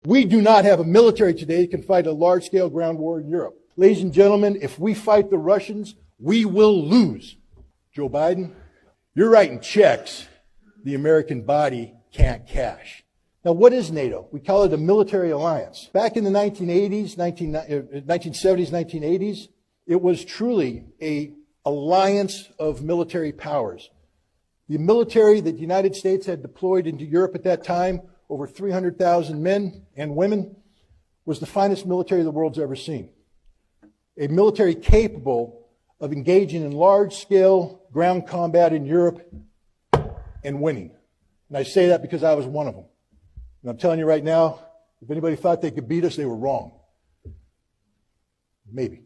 We do not have a military today that can fight a large-scale ground war in Europe. Ladies and gentlemen, if we fight the Russians, we will lose. Joe Biden, you're writing checks the American body can't cash. Now, what is NATO? We call it a military alliance. Back in the 1970s, 1980s, it was truly an alliance of military powers. The military that the United States had deployed into Europe at that time, over 300,000 men and women, was the finest military the world's ever seen. A military capable of engaging in large-scale ground combat in Europe and winning. And I say that because I was one of them. And I'm telling you right now, if anybody thought they could beat us, they were wrong. Maybe.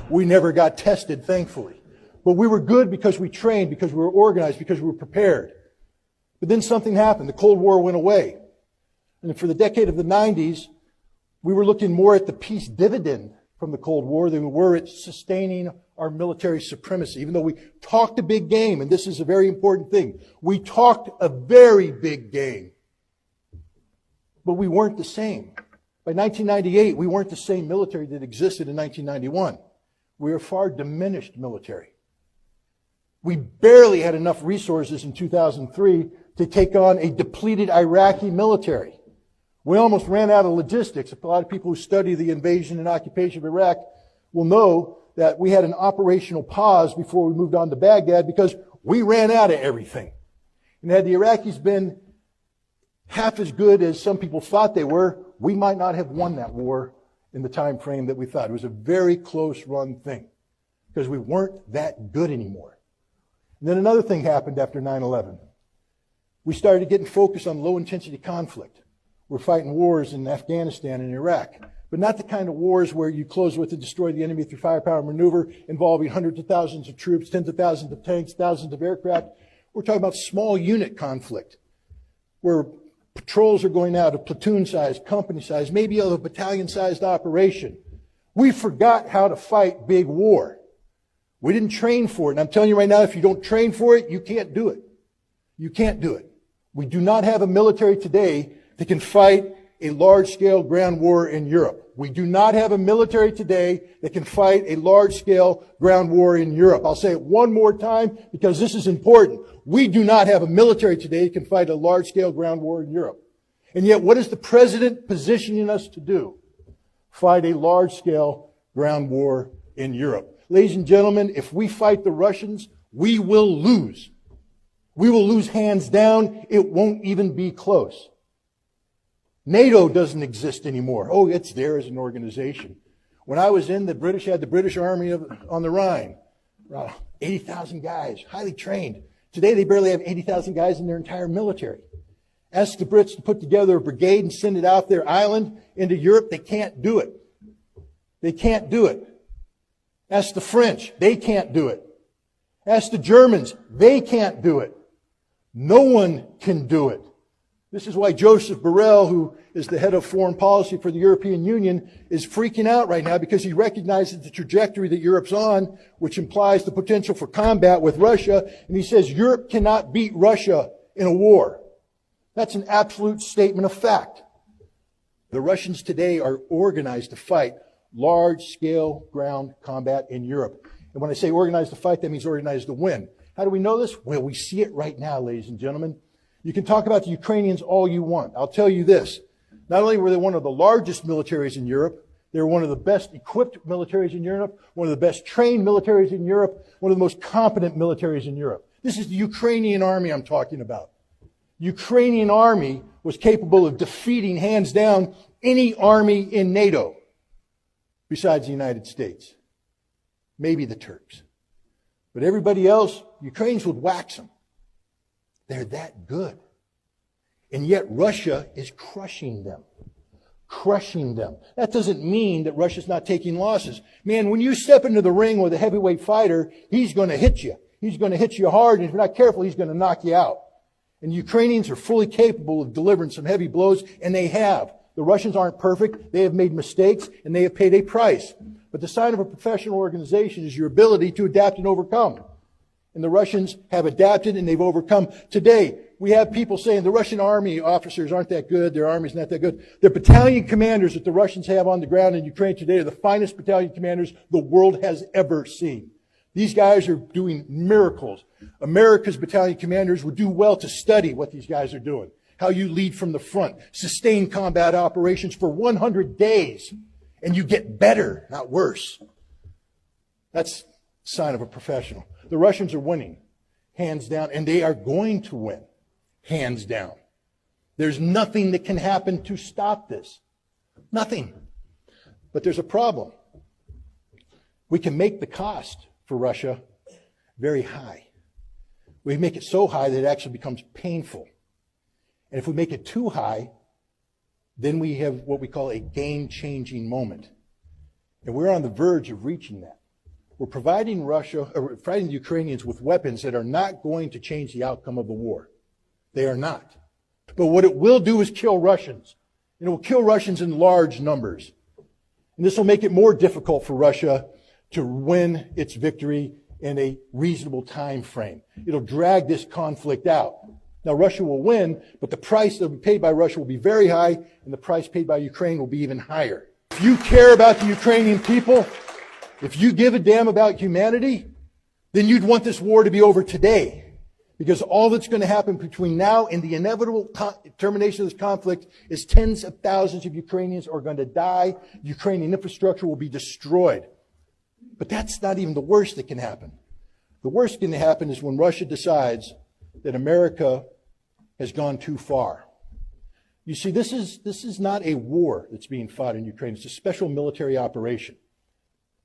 we never got tested, thankfully. But we were good because we trained, because we were organized, because we were prepared. But then something happened. The Cold War went away. And for the decade of the 90s, we were looking more at the peace dividend from the Cold War than we were at sustaining our military supremacy. Even though we talked a big game, and this is a very important thing, we talked a very big game. But we weren't the same. By 1998, we weren't the same military that existed in 1991. We were a far diminished military. We barely had enough resources in 2003 to take on a depleted Iraqi military. We almost ran out of logistics. A lot of people who study the invasion and occupation of Iraq will know that we had an operational pause before we moved on to Baghdad because we ran out of everything. And had the Iraqis been half as good as some people thought they were, we might not have won that war in the time frame that we thought. It was a very close run thing because we weren't that good anymore. And then another thing happened after 9/11. We started getting focused on low-intensity conflict. We're fighting wars in Afghanistan and Iraq, but not the kind of wars where you close with to destroy the enemy through firepower maneuver involving hundreds of thousands of troops, tens of thousands of tanks, thousands of aircraft. We're talking about small unit conflict where patrols are going out of platoon size, company size, maybe of a battalion-sized operation. We forgot how to fight big war. We didn't train for it. And I'm telling you right now, if you don't train for it, you can't do it. You can't do it. We do not have a military today that can fight a large-scale ground war in Europe. We do not have a military today that can fight a large-scale ground war in Europe. I'll say it one more time because this is important. We do not have a military today that can fight a large-scale ground war in Europe. And yet, what is the president positioning us to do? Fight a large-scale ground war in Europe. Ladies and gentlemen, if we fight the Russians, we will lose. We will lose hands down. It won't even be close. NATO doesn't exist anymore. Oh, it's there as an organization. When I was in, the British had the British Army on the Rhine. 80,000 guys, highly trained. Today they barely have 80,000 guys in their entire military. Ask the Brits to put together a brigade and send it out their island into Europe. They can't do it. They can't do it. Ask the French. They can't do it. Ask the Germans. They can't do it. No one can do it. This is why Joseph Borrell, who is the head of foreign policy for the European Union, is freaking out right now because he recognizes the trajectory that Europe's on, which implies the potential for combat with Russia. And he says Europe cannot beat Russia in a war. That's an absolute statement of fact. The Russians today are organized to fight large-scale ground combat in Europe. And when I say organized to fight, that means organized to win. How do we know this? Well, we see it right now, ladies and gentlemen. You can talk about the Ukrainians all you want. I'll tell you this. Not only were they one of the largest militaries in Europe, they were one of the best equipped militaries in Europe, one of the best trained militaries in Europe, one of the most competent militaries in Europe. This is the Ukrainian army I'm talking about. The Ukrainian army was capable of defeating, hands down, any army in NATO besides the United States. Maybe the Turks. But everybody else, Ukrainians would wax them. They're that good. And yet Russia is crushing them. Crushing them. That doesn't mean that Russia's not taking losses. Man, when you step into the ring with a heavyweight fighter, he's going to hit you. He's going to hit you hard, and if you're not careful, he's going to knock you out. And the Ukrainians are fully capable of delivering some heavy blows, and they have. The Russians aren't perfect. They have made mistakes, and they have paid a price. But the sign of a professional organization is your ability to adapt and overcome. And the Russians have adapted and they've overcome. Today, we have people saying the Russian army officers aren't that good, their army's not that good. The battalion commanders that the Russians have on the ground in Ukraine today are the finest battalion commanders the world has ever seen. These guys are doing miracles. America's battalion commanders would do well to study what these guys are doing. How you lead from the front, sustain combat operations for 100 days, and you get better, not worse. That's a sign of a professional. The Russians are winning, hands down, and they are going to win, hands down. There's nothing that can happen to stop this. Nothing. But there's a problem. We can make the cost for Russia very high. We make it so high that it actually becomes painful. And if we make it too high, then we have what we call a game-changing moment. And we're on the verge of reaching that. We're providing the Ukrainians with weapons that are not going to change the outcome of the war. They are not. But what it will do is kill Russians. And it will kill Russians in large numbers. And this will make it more difficult for Russia to win its victory in a reasonable time frame. It'll drag this conflict out. Now, Russia will win, but the price that will be paid by Russia will be very high, and the price paid by Ukraine will be even higher. If you care about the Ukrainian people, if you give a damn about humanity, then you'd want this war to be over today. Because all that's going to happen between now and the inevitable termination of this conflict is tens of thousands of Ukrainians are going to die. Ukrainian infrastructure will be destroyed. But that's not even the worst that can happen. The worst that can happen is when Russia decides that America has gone too far. You see, this is not a war that's being fought in Ukraine. It's a special military operation.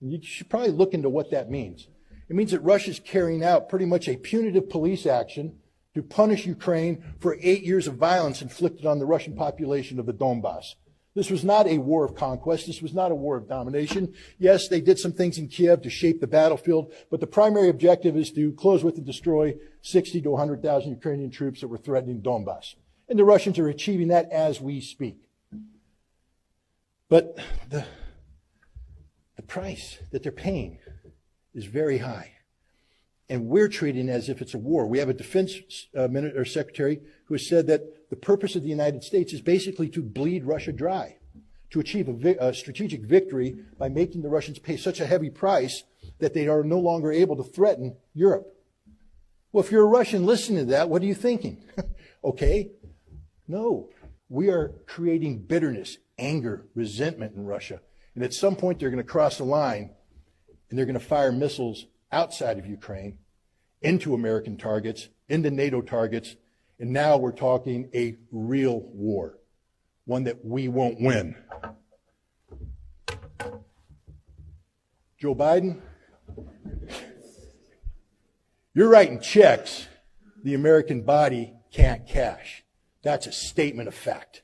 And you should probably look into what that means. It means that Russia's carrying out pretty much a punitive police action to punish Ukraine for 8 years of violence inflicted on the Russian population of the Donbass. This was not a war of conquest. This was not a war of domination. Yes, they did some things in Kiev to shape the battlefield, but the primary objective is to close with and destroy 60 to 100,000 Ukrainian troops that were threatening Donbass. And the Russians are achieving that as we speak. But the price that they're paying is very high. And we're treating it as if it's a war. We have a defense secretary who has said that the purpose of the United States is basically to bleed Russia dry, to achieve a strategic victory by making the Russians pay such a heavy price that they are no longer able to threaten Europe. Well, if you're a Russian listening to that, what are you thinking? Okay. No, we are creating bitterness, anger, resentment in Russia. And at some point, they're going to cross the line and they're going to fire missiles outside of Ukraine into American targets, into NATO targets. And now we're talking a real war, one that we won't win. Joe Biden, you're writing checks the American body can't cash. That's a statement of fact.